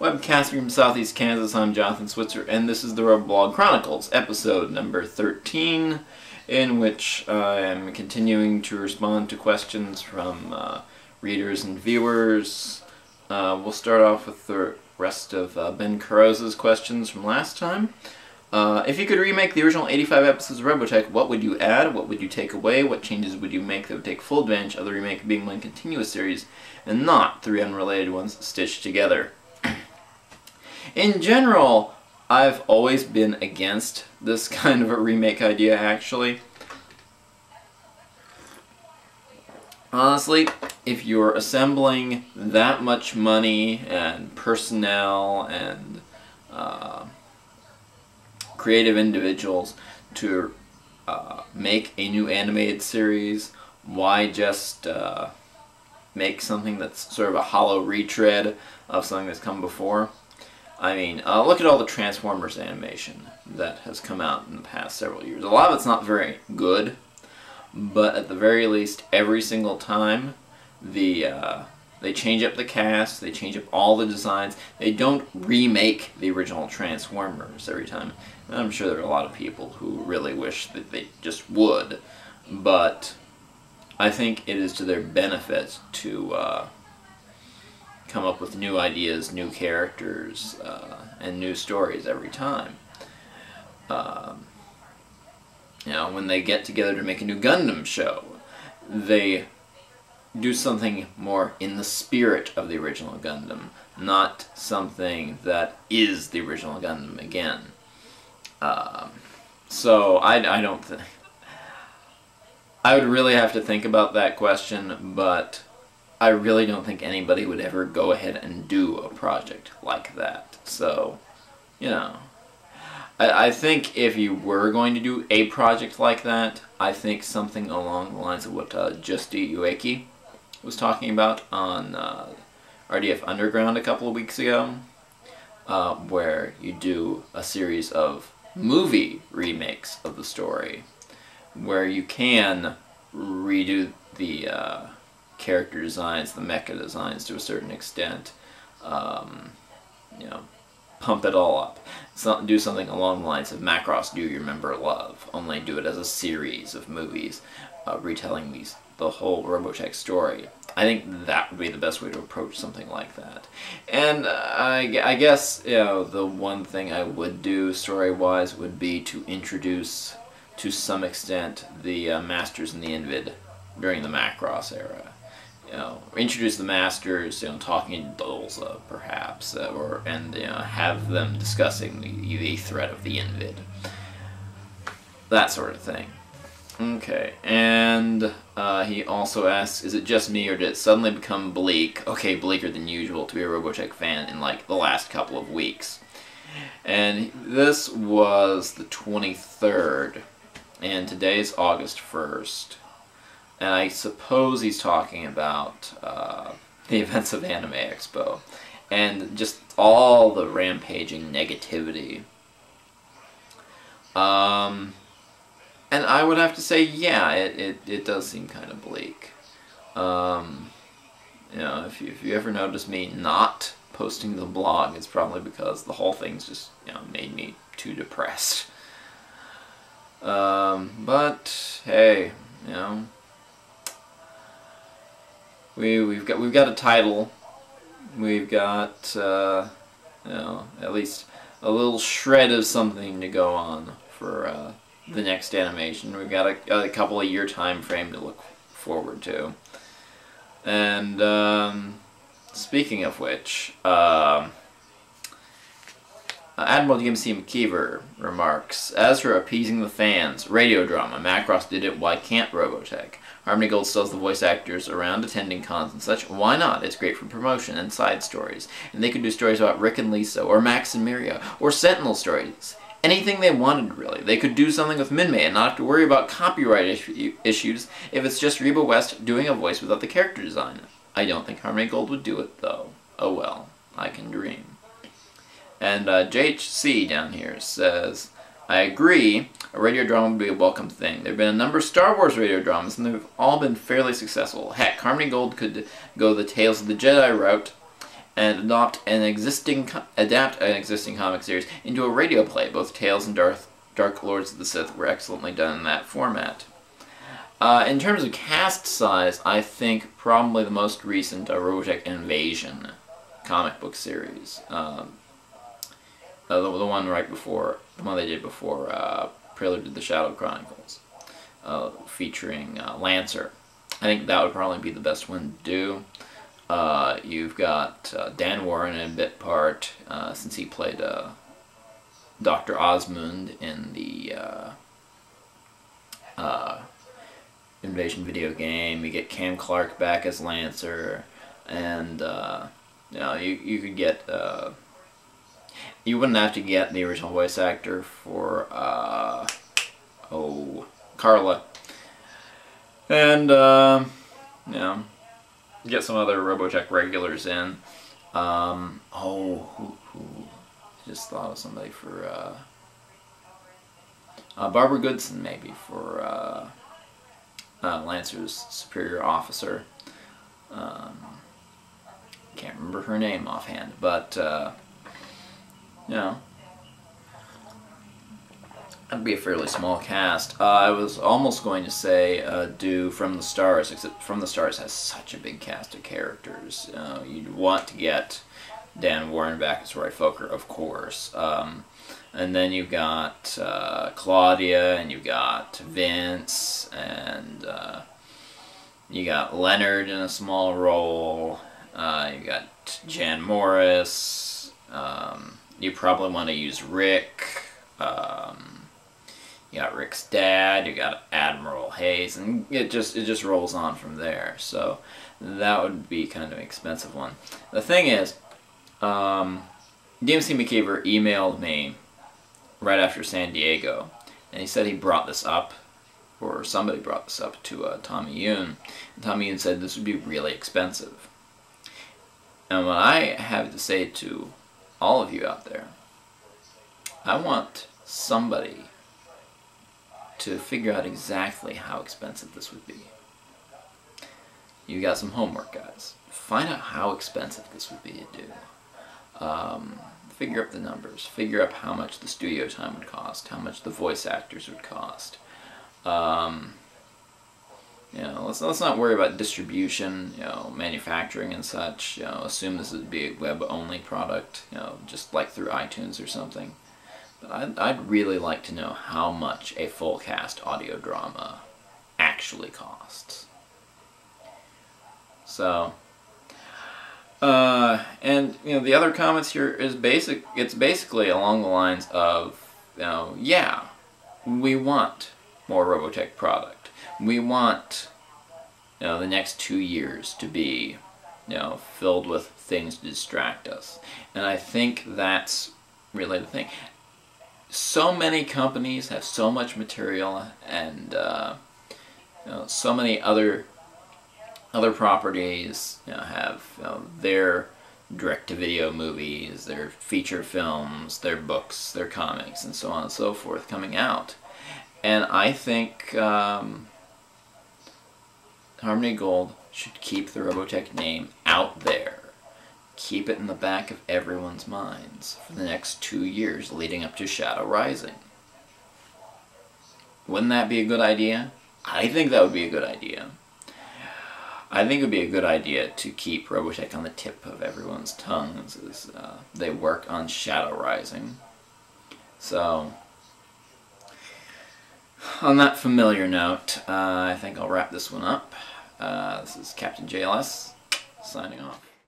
Webcasting from Southeast Kansas, I'm Jonathan Switzer, and this is the Roboblog Chronicles, episode number 13, in which I am continuing to respond to questions from readers and viewers. We'll start off with the rest of Ben Carozza's questions from last time. If you could remake the original 85 episodes of Robotech, what would you add? What would you take away? What changes would you make that would take full advantage of the remake being one continuous series and not three unrelated ones stitched together? In general, I've always been against this kind of a remake idea, actually. Honestly, if you're assembling that much money and personnel and creative individuals to make a new animated series, why just make something that's sort of a hollow retread of something that's come before? I mean, look at all the Transformers animation that has come out in the past several years. A lot of it's not very good, but at the very least, every single time, they change up the cast, they change up all the designs. They don't remake the original Transformers every time. And I'm sure there are a lot of people who really wish that they just would, but I think it is to their benefit to come up with new ideas, new characters, and new stories every time. You know, when they get together to make a new Gundam show, they do something more in the spirit of the original Gundam, not something that is the original Gundam again. So I don't think... I would really have to think about that question, but I really don't think anybody would ever go ahead and do a project like that. So, you know, I think if you were going to do a project like that, I think something along the lines of what Justi Ueki was talking about on RDF Underground a couple of weeks ago, where you do a series of movie remakes of the story, where you can redo the character designs, the mecha designs to a certain extent, you know, pump it all up. Do something along the lines of Macross Do You Remember Love, only do it as a series of movies retelling the whole Robotech story. I think that would be the best way to approach something like that. And I guess, you know, the one thing I would do story-wise would be to introduce, to some extent, the Masters and the Invid during the Macross era. You know, introduce the Masters, you know, talking to Dolza, perhaps, and you know, have them discussing the threat of the Invid. That sort of thing. Okay, and he also asks, is it just me or did it suddenly become bleak, okay, bleaker than usual, to be a Robotech fan in like the last couple of weeks? And this was the 23rd, and today's August 1st. And I suppose he's talking about the events of Anime Expo and just all the rampaging negativity. And I would have to say, yeah, it does seem kind of bleak. You know, if you ever notice me not posting to the blog, it's probably because the whole thing's just, you know, made me too depressed. But hey, you know, we've got a title. We've got you know, at least a little shred of something to go on for the next animation. We've got a couple of year time frame to look forward to. And speaking of which, Admiral DMC McKeever remarks, as for appeasing the fans, radio drama, Macross did it, why can't Robotech? Harmony Gold still has the voice actors around attending cons and such. Why not? It's great for promotion and side stories. And they could do stories about Rick and Lisa, or Max and Miria, or Sentinel stories. Anything they wanted, really. They could do something with Minmay and not have to worry about copyright issues if it's just Reba West doing a voice without the character design. I don't think Harmony Gold would do it, though. Oh well, I can dream. And JHC down here says, I agree, a radio drama would be a welcome thing. There have been a number of Star Wars radio dramas, and they've all been fairly successful. Heck, Harmony Gold could go the Tales of the Jedi route, and adapt an existing comic series into a radio play. Both Tales and Dark Lords of the Sith were excellently done in that format. In terms of cast size, I think probably the most recent Robotech Invasion comic book series. The one right before, the one they did before Prelude to the Shadow Chronicles, featuring Lancer. I think that would probably be the best one to do. You've got Dan Warren in a bit part, since he played Dr. Osmond in the Invasion video game. You get Cam Clark back as Lancer, and you could get you wouldn't have to get the original voice actor for Carla, and get some other Robotech regulars in. Just thought of somebody for Barbara Goodson, maybe, for Lancer's superior officer. Can't remember her name offhand, but that'd be a fairly small cast. I was almost going to say do From the Stars, except From the Stars has such a big cast of characters. You'd want to get Dan Warren back as Roy Fokker, of course. And then you've got Claudia, and you've got Vince, and you got Leonard in a small role. You got Jan Morris. You probably want to use Rick. You got Rick's dad. You got Admiral Hayes, and it just rolls on from there. So that would be kind of an expensive one. The thing is, DMC McKeever emailed me right after San Diego, and he said he brought this up, or somebody brought this up to Tommy Yoon, and Tommy Yoon said this would be really expensive. And what I have to say to all of you out there, I want somebody to figure out exactly how expensive this would be. You got some homework, guys. Find out how expensive this would be to do. Figure up the numbers. Figure up how much the studio time would cost, how much the voice actors would cost. Let's not worry about distribution, manufacturing and such. Assume this would be a web-only product, just like through iTunes or something. But I'd really like to know how much a full cast audio drama actually costs. So, and the other comments here is it's basically along the lines of, yeah, we want more Robotech product. We want, the next 2 years to be, filled with things to distract us. And I think that's really the thing. So many companies have so much material, and so many other properties have their direct-to-video movies, their feature films, their books, their comics, and so on and so forth coming out. And I think Harmony Gold should keep the Robotech name out there. Keep it in the back of everyone's minds for the next 2 years leading up to Shadow Rising. Wouldn't that be a good idea? I think that would be a good idea. I think it would be a good idea to keep Robotech on the tip of everyone's tongues as they work on Shadow Rising. So, on that familiar note, I think I'll wrap this one up. This is Captain JLS, signing off.